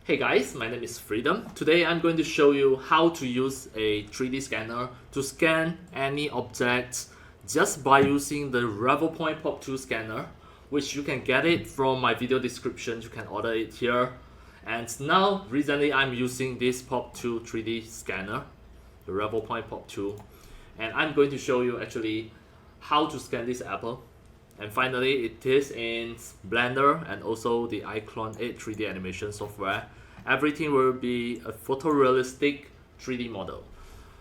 Hey guys, my name is Freedom. Today I'm going to show you how to use a 3D scanner to scan any object just by using the Revopoint Pop2 scanner, which you can get it from my video description. You can order it here. And now, recently I'm using this Pop2 3D scanner, the Revopoint Pop2, and I'm going to show you actually how to scan this apple. And finally, it is in Blender and also the iClone 8 3D animation software. Everything will be a photorealistic 3D model.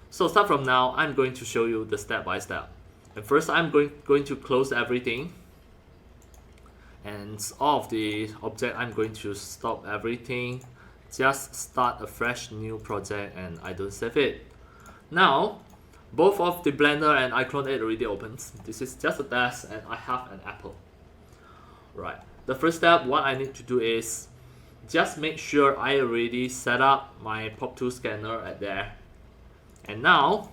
So start from now, I'm going to show you the step by step. And first, I'm going to close everything. And all of the object, I'm going to stop everything. Just start a fresh new project and I don't save it. Now, both of the Blender and iClone 8 already opened. This is just a test and I have an apple. Right. The first step, what I need to do is just make sure I already set up my Pop2 scanner at there. And now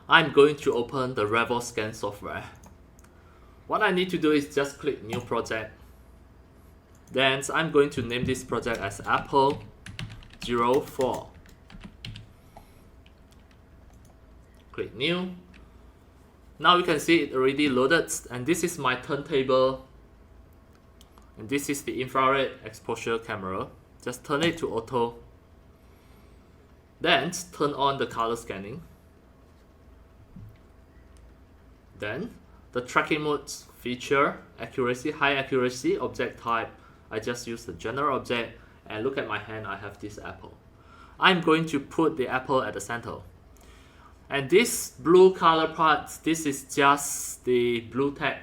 I'm going to open the Revo software. What I need to do is just click New Project. Then I'm going to name this project as Apple 04. Click New. Now you can see it already loaded, and this is my turntable. And this is the infrared exposure camera. Just turn it to auto. Then turn on the color scanning. Then the tracking mode feature, accuracy, high accuracy, object type. I just use the general object, and look at my hand, I have this apple. I'm going to put the apple at the center. And this blue color part, this is just the blue tag,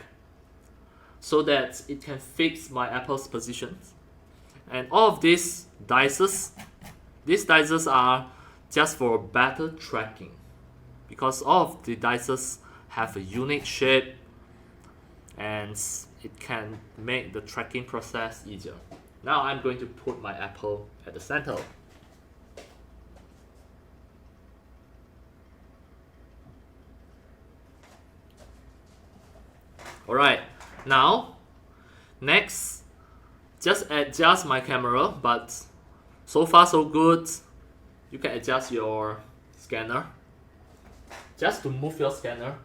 so that it can fix my apple's position. And all of these dices are just for better tracking, because all of the dices have a unique shape and it can make the tracking process easier. Now I'm going to put my apple at the center. Alright, now next, just adjust my camera, but so far so good. You can adjust your scanner just to move your scanner.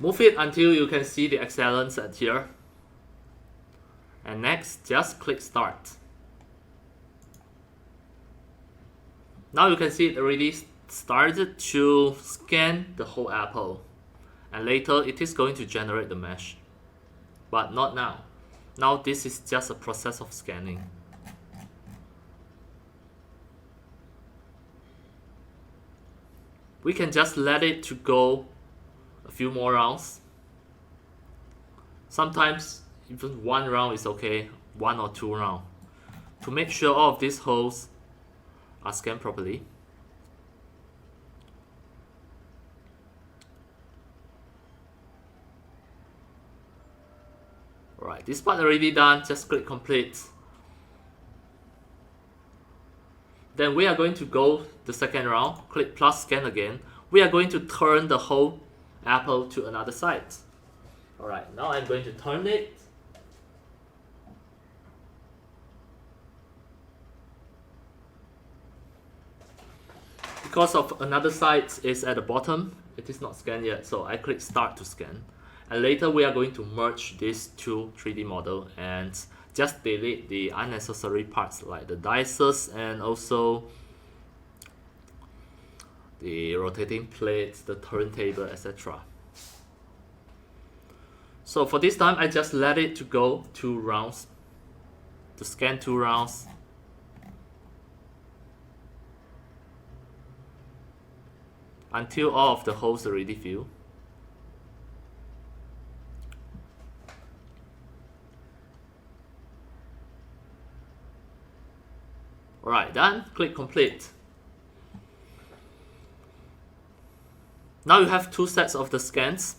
Move it until you can see the excellence at here. And next, just click Start. Now you can see it already started to scan the whole apple. And later, it is going to generate the mesh. But not now. Now this is just a process of scanning. We can just let it to go a few more rounds. Sometimes even one round is okay, 1 or 2 rounds, to make sure all of these holes are scanned properly. Alright, this part already done, just click complete. Then we are going to go the second round, click plus scan again. We are going to turn the whole apple to another side. Alright, now I'm going to turn it. Because of another side is at the bottom, it is not scanned yet, so I click start to scan. And later we are going to merge these two 3D model and just delete the unnecessary parts like the dices and also the rotating plates, the turntable, etc. So for this time, I just let it to go 2 rounds, to scan 2 rounds. Until all of the holes are already filled. Alright, done. Click complete. Now you have 2 sets of the scans.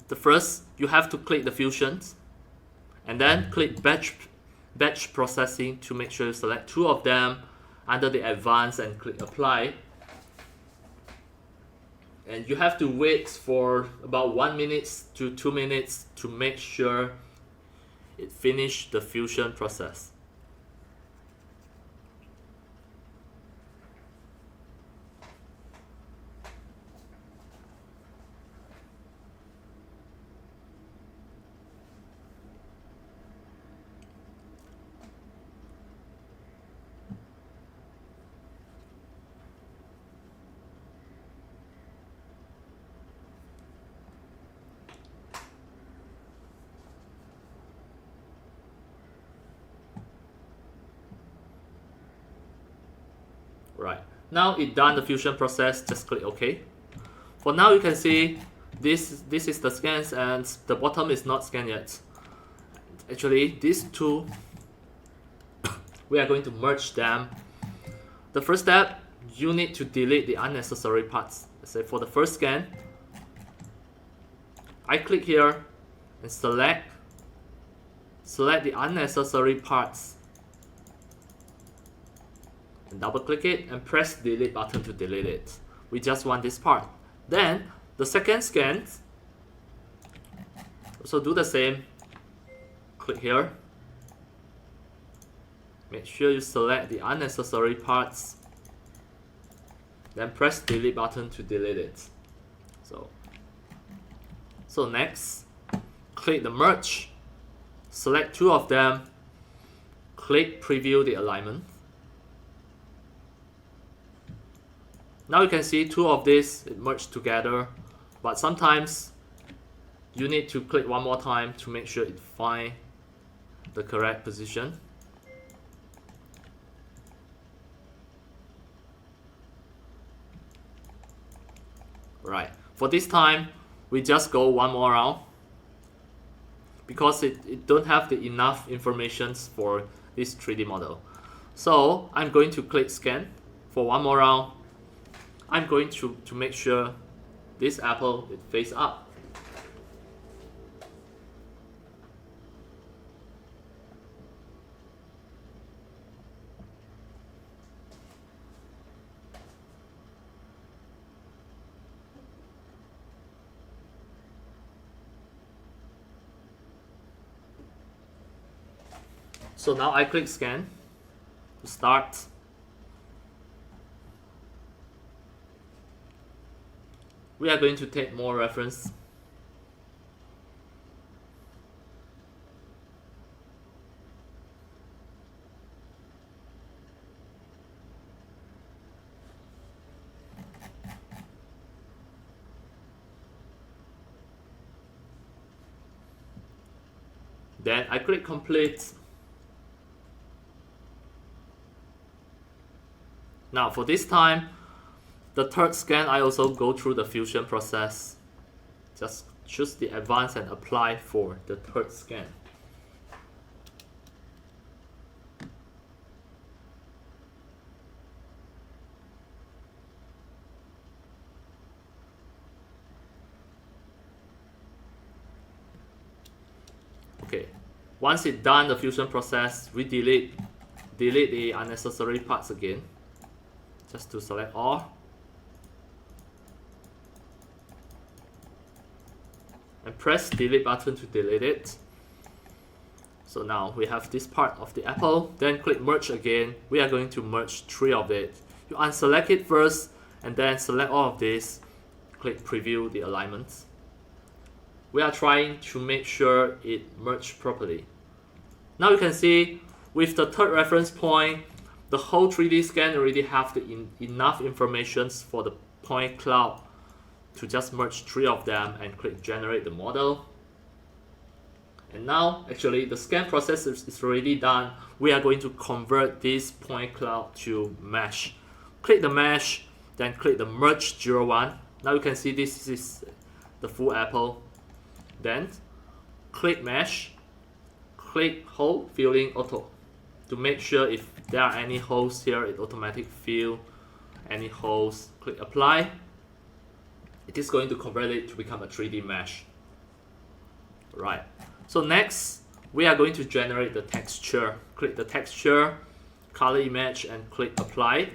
the first, you have to click the fusions, and then click batch processing to make sure you select 2 of them under the advanced and click apply. And you have to wait for about 1 minute to 2 minutes to make sure it finished the fusion process. Right, now it done the fusion process, just click OK. For now you can see this is the scans and the bottom is not scanned yet. Actually these two, we are going to merge them. The first step, you need to delete the unnecessary parts. Let's say for the first scan, I click here and select the unnecessary parts. And double click it and press the delete button to delete it. We just want this part. Then the second scan, also do the same. Click here. Make sure you select the unnecessary parts. Then press the delete button to delete it. So next, click the merge. Select 2 of them. Click preview the alignment. Now you can see 2 of these merged together, but sometimes you need to click 1 more time to make sure it finds the correct position. Right, for this time, we just go 1 more round because it don't have the enough information for this 3D model. So I'm going to click scan for 1 more round. I'm going to make sure this apple it face up. So now I click scan to start. We are going to take more reference. Then I click complete. Now for this time, the third scan, I also go through the fusion process. Just choose the advanced and apply for the third scan. Okay, once it's done the fusion process, we delete the unnecessary parts again. Just to select all. And press delete button to delete it. So now we have this part of the apple. Then click merge again. We are going to merge 3 of it. You unselect it first and then select all of this. Click preview the alignments. We are trying to make sure it merged properly. Now you can see with the third reference point, the whole 3D scan already have the enough information for the point cloud to just merge 3 of them and click generate the model. And now actually the scan process is already done. We are going to convert this point cloud to mesh. Click the mesh, then click the merge 01. Now you can see this is the full apple. Then click mesh, click hole filling auto to make sure if there are any holes here, it automatically fill any holes. Click apply. It is going to convert it to become a 3D mesh. Right. So next, we are going to generate the texture. Click the texture, color image, and click apply.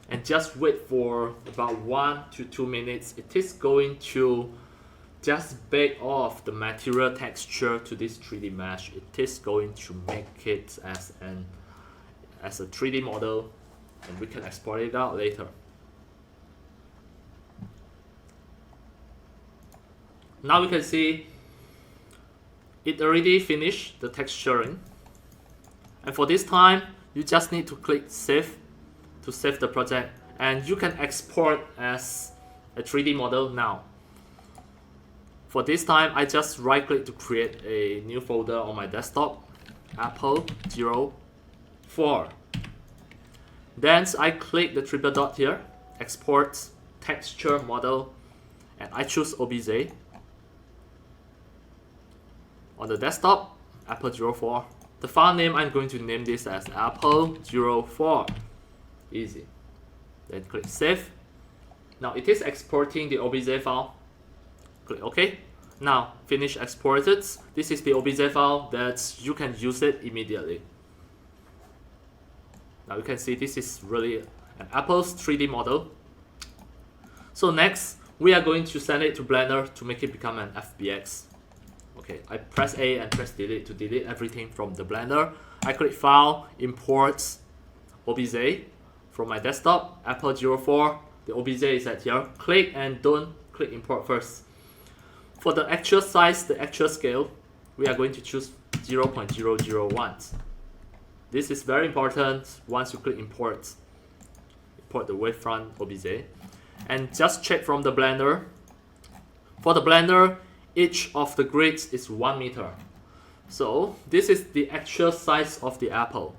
And just wait for about 1 to 2 minutes. It is going to just bake off the material texture to this 3D mesh. It is going to make it as a 3D model, and we can export it out later. Now we can see it already finished the texturing. And for this time, you just need to click save to save the project, and you can export as a 3D model now. For this time, I just right click to create a new folder on my desktop, Apple 04. Then I click the triple dot here, export texture model, and I choose OBJ. On the desktop, Apple 04. The file name, I'm going to name this as Apple 04. Easy. Then click save. Now it is exporting the OBJ file. Click OK. Now finish exported. This is the OBJ file that you can use it immediately. Now you can see this is really an Apple's 3D model. So next, we are going to send it to Blender to make it become an FBX. Okay, I press A and press delete to delete everything from the Blender. I click File, Import, OBJ from my desktop, Apple 04. The OBJ is at here. Click and don't click Import first. For the actual size, the actual scale, we are going to choose 0.001. This is very important. Once you click Import, import the wavefront OBJ. And just check from the Blender. For the Blender, each of the grids is 1 meter. So this is the actual size of the apple.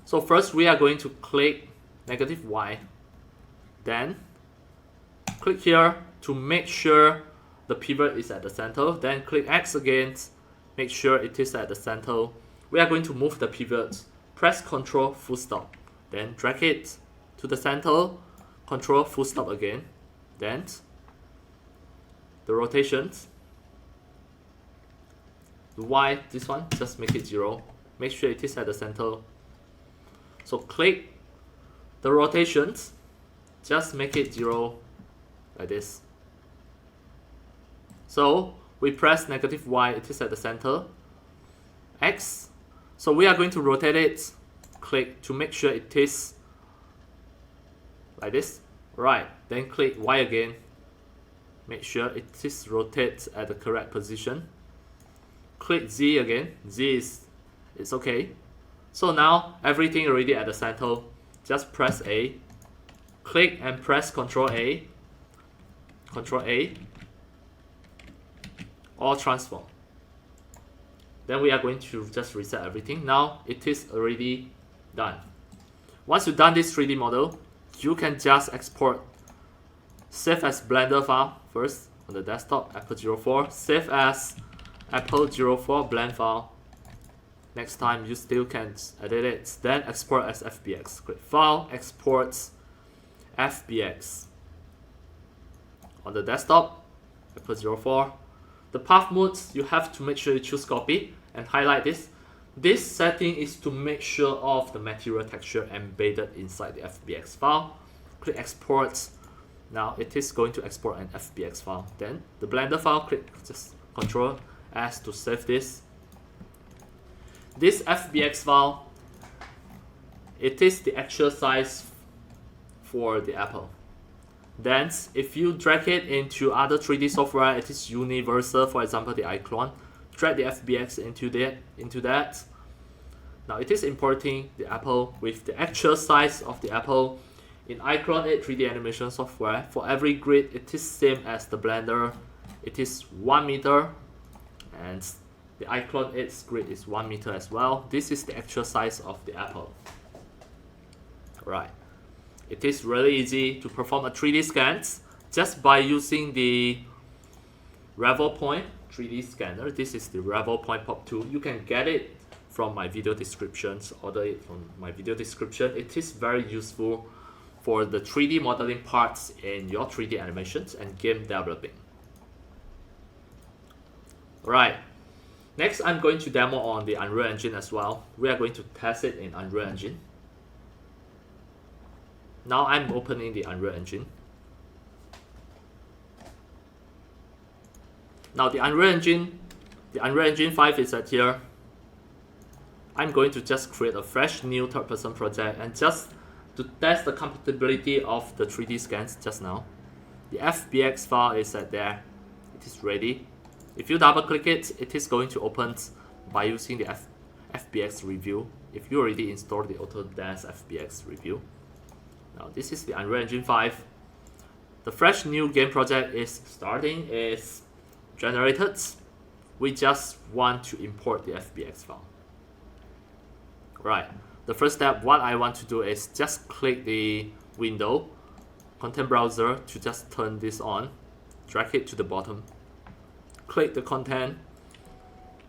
So first we are going to click -y. Then click here to make sure the pivot is at the center. Then click X again, make sure it is at the center. We are going to move the pivot. Press Ctrl full stop. Then drag it to the center. Ctrl full stop again. Then the rotations. The Y, this one, just make it 0. Make sure it is at the center. So click the rotations, just make it 0 like this. So we press -y, it is at the center. X, so we are going to rotate it. Click to make sure it is like this. Right, then click Y again. Make sure it is rotated at the correct position. Click Z again. Z is it's okay. So now everything already at the center. Just press A. Click and press Ctrl A. Ctrl A. Or transform. Then we are going to just reset everything. Now it is already done. Once you've done this 3D model, you can just export. Save as Blender file first on the desktop, Apple 04. Save as Apple 04 blend file. Next time you still can edit it. Then export as FBX. Click File, Export, FBX. On the desktop, Apple 04. The path modes, you have to make sure you choose copy and highlight this. This setting is to make sure of the material texture embedded inside the FBX file. Click Export. Now it is going to export an FBX file. Then the Blender file, click just Ctrl S to save this. This FBX file, it is the actual size for the apple. Then if you drag it into other 3D software, it is universal. For example, the iClone. Drag the FBX into that. Now it is importing the apple with the actual size of the apple. In iClone 8 3D animation software, for every grid, it is same as the Blender. It is 1 meter, and the iClone 8's grid is 1 meter as well. This is the actual size of the apple. Right. It is really easy to perform a 3D scan just by using the Revopoint 3D scanner. This is the Revopoint Pop 2. You can get it from my video descriptions, order it from my video description. It is very useful for the 3D modeling parts in your 3D animations and game developing. Right. Next, I'm going to demo on the Unreal Engine as well. We are going to test it in Unreal Engine. Now I'm opening the Unreal Engine. Now the Unreal Engine 5 is at here. I'm going to just create a fresh new third-person project and just to test the compatibility of the 3D scans just now. The FBX file is at there. It is ready. If you double click it, it is going to open by using the FBX review. If you already installed the Autodesk FBX review. Now this is the Unreal Engine 5. The fresh new game project is generated. We just want to import the FBX file. Right. The first step, what I want to do is just click the window, content browser, to just turn this on, drag it to the bottom, click the content,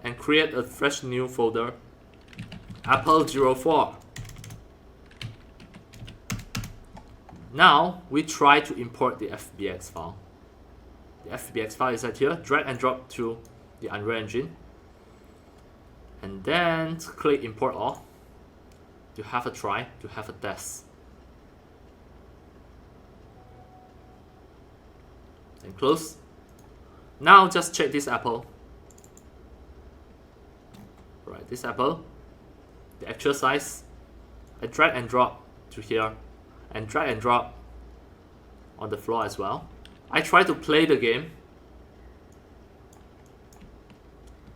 and create a fresh new folder, Apple 04. Now we try to import the FBX file. The FBX file is at here, drag and drop to the Unreal Engine, and then click import all to have a try, to have a test. And close. Now just check this apple. Right, this apple, the actual size. I drag and drop to here, and drag and drop on the floor as well. I try to play the game.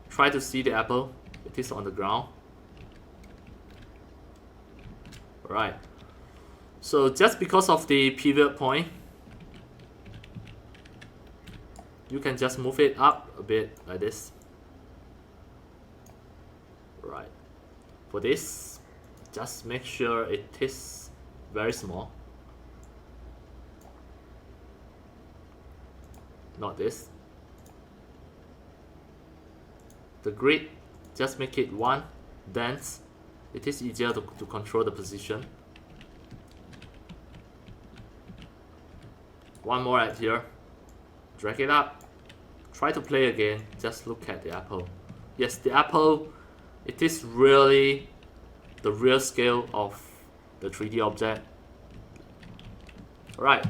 Try to see the apple. It is on the ground. Right. So just because of the pivot point, you can just move it up a bit like this. Right. For this, just make sure it is very small. Not this. The grid, just make it one dense. It is easier to control the position. One more right here. Drag it up. Try to play again. Just look at the apple. Yes, the apple, it is really the real scale of the 3D object. Alright.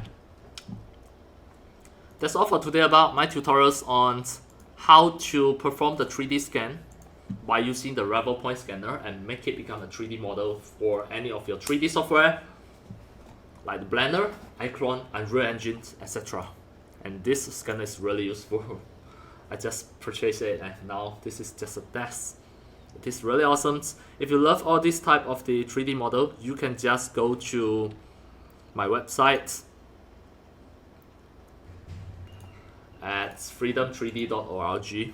That's all for today about my tutorials on how to perform the 3D scan by using the Revopoint scanner and make it become a 3D model for any of your 3D software like the Blender, iClone, Unreal Engine, etc. And this scanner is really useful. I just purchased it and now this is just a test. It is really awesome. If you love all this type of the 3D model, you can just go to my website at freedom3d.org,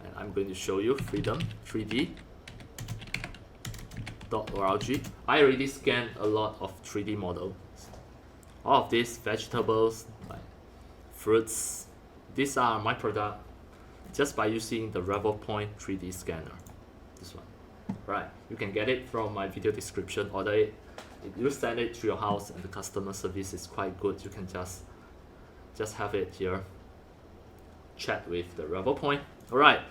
and I'm going to show you freedom3d.org. I already scanned a lot of 3D models. All of these vegetables, like fruits, these are my product just by using the Revopoint 3D scanner. This one. Right, you can get it from my video description, order it. If you send it to your house and the customer service is quite good, you can just have it here, chat with the Revopoint. Alright,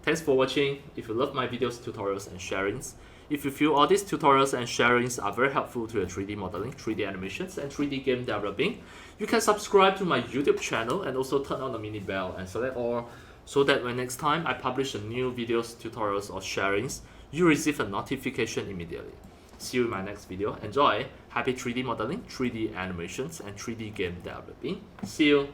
thanks for watching. If you love my videos, tutorials and sharings, if you feel all these tutorials and sharings are very helpful to your 3D modeling, 3D animations and 3D game developing, you can subscribe to my YouTube channel and also turn on the mini bell and select all, so that when next time I publish a new videos, tutorials or sharings, you receive a notification immediately. See you in my next video. Enjoy! Happy 3D modeling, 3D animations and 3D game developing. See you!